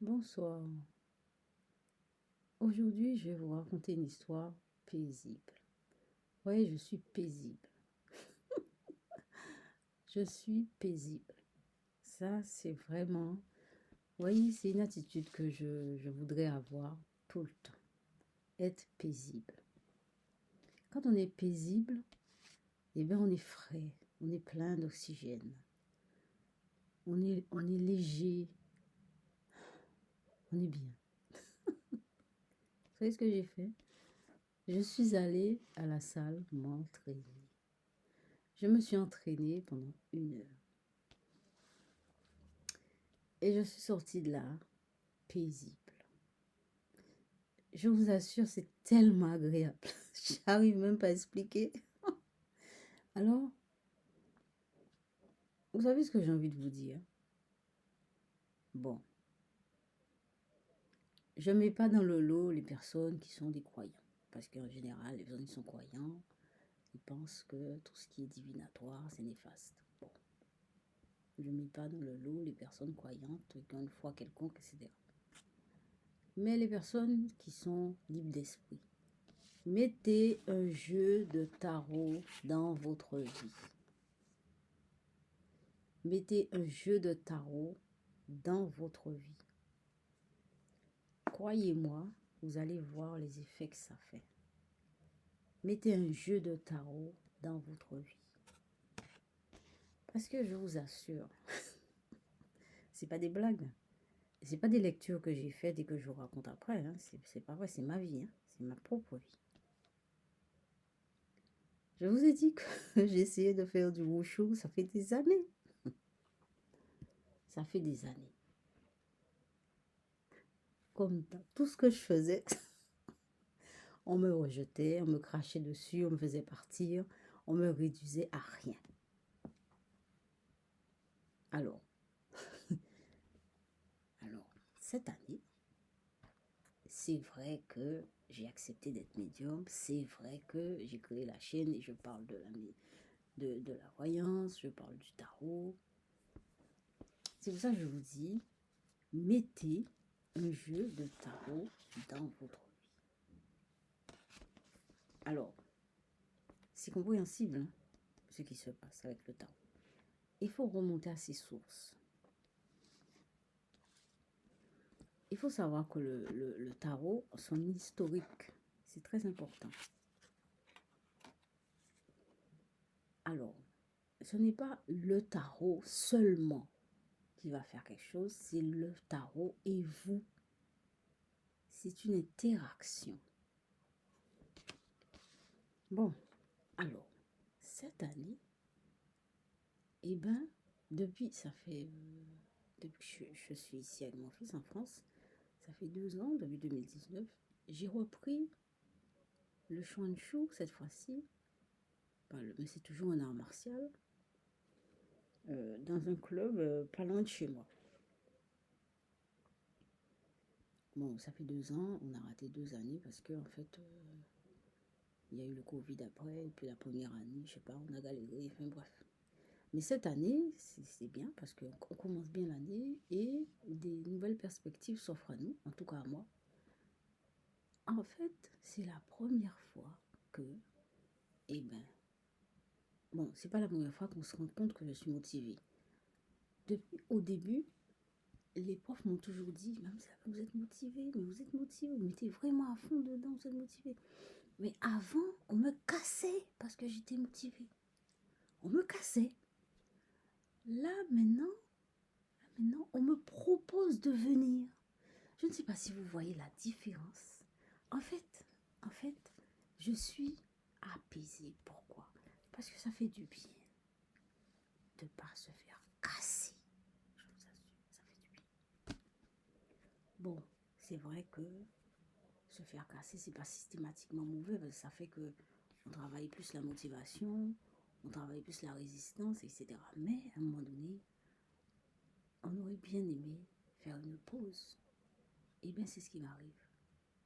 Bonsoir. Aujourd'hui, je vais vous raconter une histoire paisible. Oui, je suis paisible. Je suis paisible. Ça, c'est vraiment... Oui, c'est une attitude que je voudrais avoir tout le temps. Être paisible. Quand on est paisible, eh bien, on est frais. On est plein d'oxygène. On est léger. On est bien. Vous savez ce que j'ai fait? Je suis allée à la salle m'entraîner. Je me suis entraînée pendant 1 heure. Et je suis sortie de là paisible. Je vous assure, c'est tellement agréable. J'arrive même pas à expliquer. Alors, vous savez ce que j'ai envie de vous dire? Bon, je ne mets pas dans le lot les personnes qui sont des croyants. Parce qu'en général, les personnes qui sont croyants, ils pensent que tout ce qui est divinatoire, c'est néfaste. Bon, je ne mets pas dans le lot les personnes croyantes qui ont une foi quelconque, etc. Mais les personnes qui sont libres d'esprit, mettez un jeu de tarot dans votre vie. Mettez un jeu de tarot dans votre vie. Croyez-moi, vous allez voir les effets que ça fait. Mettez un jeu de tarot dans votre vie. Parce que je vous assure, c'est pas des blagues. C'est pas des lectures que j'ai faites et que je vous raconte après. Hein. C'est pas vrai, c'est ma vie. Hein. C'est ma propre vie. Je vous ai dit que j'ai essayé de faire du wushu, ça fait des années. Ça fait des années. Comme dans tout ce que je faisais, on me rejetait, on me crachait dessus, on me faisait partir, on me réduisait à rien. Alors, cette année, c'est vrai que j'ai accepté d'être médium, c'est vrai que j'ai créé la chaîne et je parle de la voyance, je parle du tarot. C'est pour ça que je vous dis, mettez un jeu de tarot dans votre vie. Alors, c'est compréhensible hein, ce qui se passe avec le tarot. Il faut remonter à ses sources. Il faut savoir que le tarot, son historique, c'est très important. Alors, ce n'est pas le tarot seulement qui va faire quelque chose, c'est le tarot et vous. C'est une interaction. Bon, alors, cette année, eh ben, depuis que je suis ici avec mon fils en France, ça fait 2 ans, depuis 2019, j'ai repris le Chuan-Chu cette fois-ci, mais c'est toujours un art martial, dans un club pas loin de chez moi. Bon, ça fait 2 ans, on a raté 2 années parce que en fait, il y a eu le Covid après, et puis la première année, je sais pas, on a galéré, enfin bref. Mais cette année, c'est bien parce qu'on commence bien l'année et des nouvelles perspectives s'offrent à nous, en tout cas à moi. En fait, c'est la première fois que, eh ben, bon, c'est pas la première fois qu'on se rend compte que je suis motivée. Au début, les profs m'ont toujours dit, vous êtes motivée, mais vous êtes motivée, vous mettez vraiment à fond dedans, vous êtes motivée. Mais avant, on me cassait parce que j'étais motivée. On me cassait. Là maintenant, on me propose de venir. Je ne sais pas si vous voyez la différence. En fait, je suis apaisée. Pourquoi? Parce que ça fait du bien de ne pas se faire casser. Je vous assure, ça fait du bien. Bon, c'est vrai que se faire casser, c'est pas systématiquement mauvais parce que ça fait que on travaille plus la motivation, on travaille plus la résistance, etc. Mais à un moment donné, on aurait bien aimé faire une pause. Et bien, c'est ce qui m'arrive.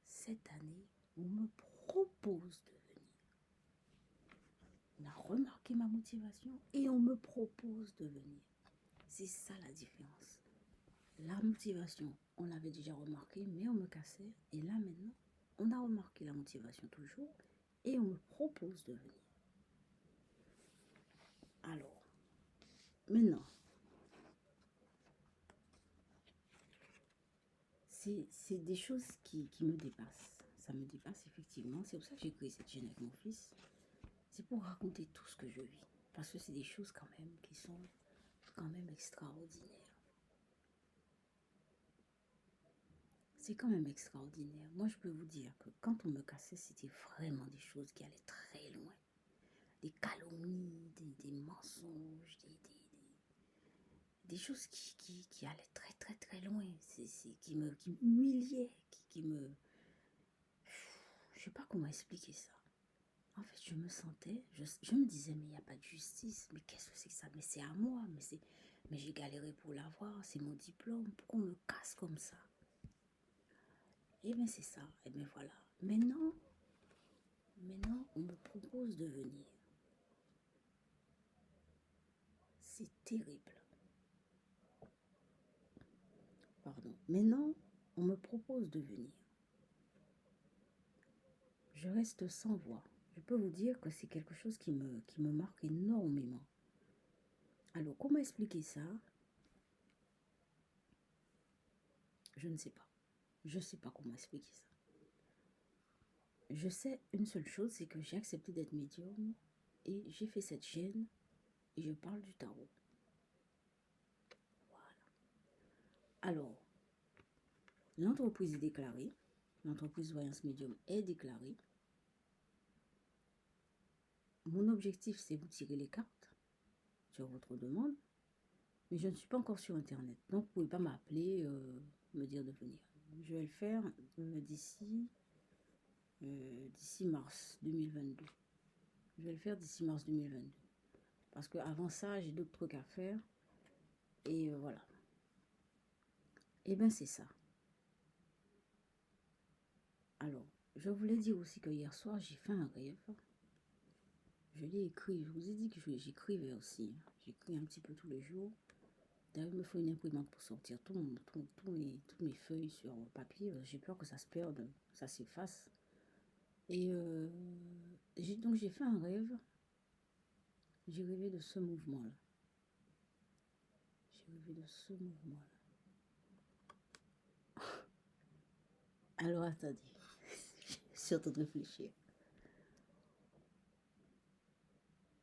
Cette année, on me propose de venir. On a remarqué ma motivation et on me propose de venir. C'est ça la différence. La motivation, on l'avait déjà remarqué, mais on me cassait. Et là, maintenant, on a remarqué la motivation toujours. Et on me propose de venir. Alors, maintenant, c'est des choses qui me dépassent. Ça me dépasse effectivement. C'est pour ça que j'ai créé cette chaîne avec mon fils. C'est pour raconter tout ce que je vis. Parce que c'est des choses quand même qui sont quand même extraordinaires. C'est quand même extraordinaire. Moi, je peux vous dire que quand on me cassait, c'était vraiment des choses qui allaient très loin. Des calomnies, des mensonges, des choses qui allaient très très très loin. Qui m'humiliaient, qui me... Je sais pas comment expliquer ça. En fait, je me sentais, je me disais, mais il n'y a pas de justice. Mais qu'est-ce que c'est que ça? Mais c'est à moi. Mais j'ai galéré pour l'avoir. C'est mon diplôme. Pourquoi on me casse comme ça? Eh bien, c'est ça. Eh bien, voilà. Maintenant, on me propose de venir. C'est terrible. Pardon. Maintenant, on me propose de venir. Je reste sans voix. Je peux vous dire que c'est quelque chose qui me marque énormément. Alors, comment expliquer ça? Je ne sais pas. Je ne sais pas comment expliquer ça. Je sais une seule chose, c'est que j'ai accepté d'être médium et j'ai fait cette chaîne et je parle du tarot. Voilà. Alors, l'entreprise est déclarée. L'entreprise Voyance Médium est déclarée. Mon objectif, c'est vous tirer les cartes sur votre demande. Mais je ne suis pas encore sur Internet. Donc, vous ne pouvez pas m'appeler, me dire de venir. Je vais le faire d'ici mars 2022. Je vais le faire d'ici mars 2022. Parce qu'avant ça, j'ai d'autres trucs à faire. Et voilà. Et bien, c'est ça. Alors, je voulais dire aussi que hier soir, j'ai fait un rêve. Je l'ai écrit. Je vous ai dit que j'écrivais aussi. J'écris un petit peu tous les jours. D'ailleurs, il me faut une imprimante pour sortir toutes mes feuilles sur papier. J'ai peur que ça se perde, ça s'efface. Et donc j'ai fait un rêve. J'ai rêvé de ce mouvement-là. J'ai rêvé de ce mouvement-là. Alors attendez, je suis en train de réfléchir.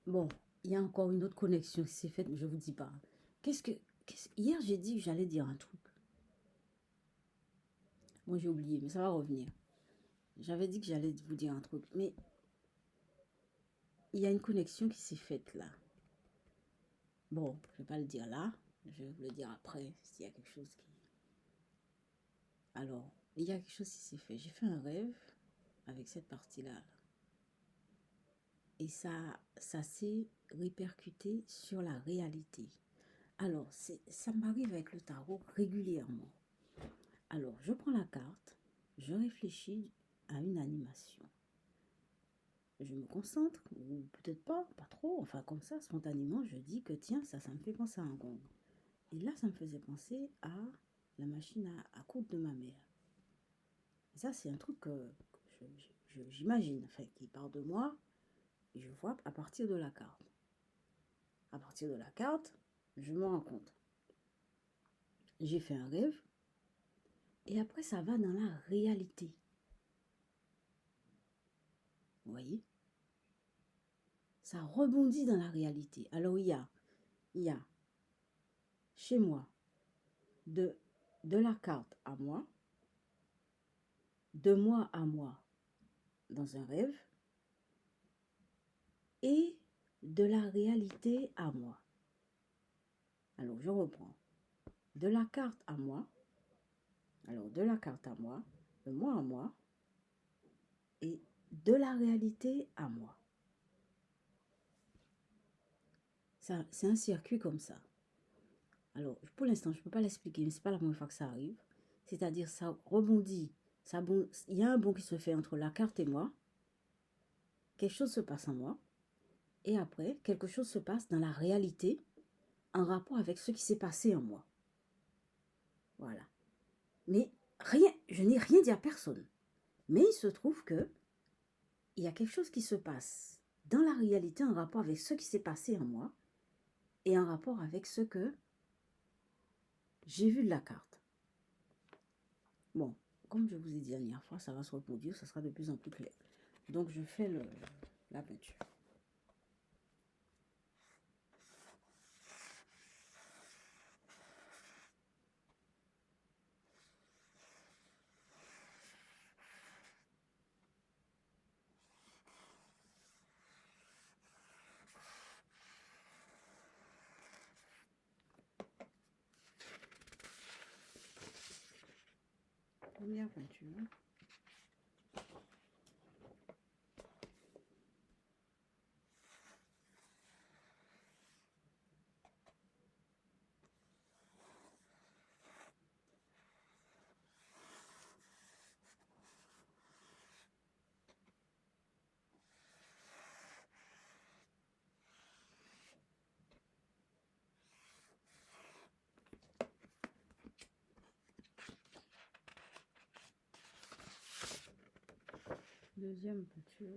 Bon, il y a encore une autre connexion qui s'est faite, mais je ne vous dis pas. Hier j'ai dit que j'allais dire un truc. Moi j'ai oublié, mais ça va revenir. J'avais dit que j'allais vous dire un truc, mais il y a une connexion qui s'est faite là. Bon, je ne vais pas le dire là, je vais vous le dire après, s'il y a quelque chose qui... Alors, il y a quelque chose qui s'est fait. J'ai fait un rêve avec cette partie-là. Et ça s'est répercuté sur la réalité. Alors, ça m'arrive avec le tarot régulièrement. Alors, je prends la carte, je réfléchis à une animation. Je me concentre, ou peut-être pas trop, enfin comme ça, spontanément, je dis que tiens, ça me fait penser à un gong. Et là, ça me faisait penser à la machine à coudre de ma mère. Et ça, c'est un truc que j'imagine, enfin, qui part de moi, et je vois à partir de la carte. À partir de la carte, je me rends compte. J'ai fait un rêve, et après, ça va dans la réalité. Vous voyez? Ça rebondit dans la réalité. Alors, il y a chez moi, de la carte à moi, de moi à moi dans un rêve, et de la réalité à moi. Alors, je reprends. De la carte à moi, alors de la carte à moi, de moi à moi, et de la réalité à moi. C'est un circuit comme ça. Alors, pour l'instant, je ne peux pas l'expliquer, mais ce n'est pas la première fois que ça arrive. C'est-à-dire, ça rebondit. Il y a un bond qui se fait entre la carte et moi. Quelque chose se passe en moi. Et après, quelque chose se passe dans la réalité en rapport avec ce qui s'est passé en moi. Voilà. Mais rien, je n'ai rien dit à personne. Mais il se trouve que il y a quelque chose qui se passe dans la réalité en rapport avec ce qui s'est passé en moi et en rapport avec ce que j'ai vu de la carte. Bon, comme je vous ai dit la dernière fois, ça va se reproduire, ça sera de plus en plus clair. Donc, je fais la peinture. Première peinture. Deuxième peinture.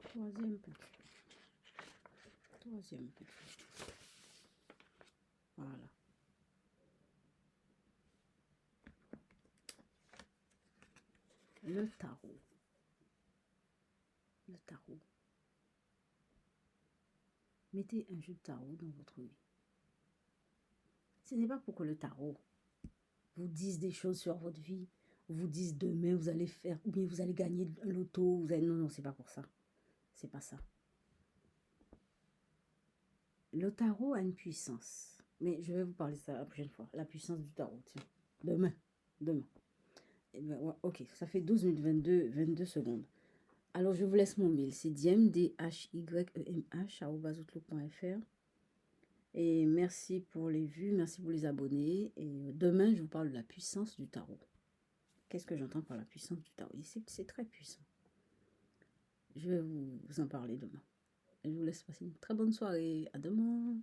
Troisième peinture. Troisième peinture. Voilà. Le tarot. Le tarot. Mettez un jeu de tarot dans votre vie. Ce n'est pas pour que le tarot vous dise des choses sur votre vie, vous dise demain vous allez faire, ou bien vous allez gagner un loto, vous allez... Non, non, c'est pas pour ça. C'est pas ça. Le tarot a une puissance. Mais je vais vous parler de ça la prochaine fois. La puissance du tarot, tiens. Demain. Demain. Et ben, ouais, ok, ça fait 12 minutes 22 secondes. Alors, je vous laisse mon mail. C'est diem@outlook.fr. Et merci pour les vues, merci pour les abonnés. Et demain, je vous parle de la puissance du tarot. Qu'est-ce que j'entends par la puissance du tarot? C'est très puissant. Je vais vous en parler demain. Je vous laisse passer une très bonne soirée. À demain.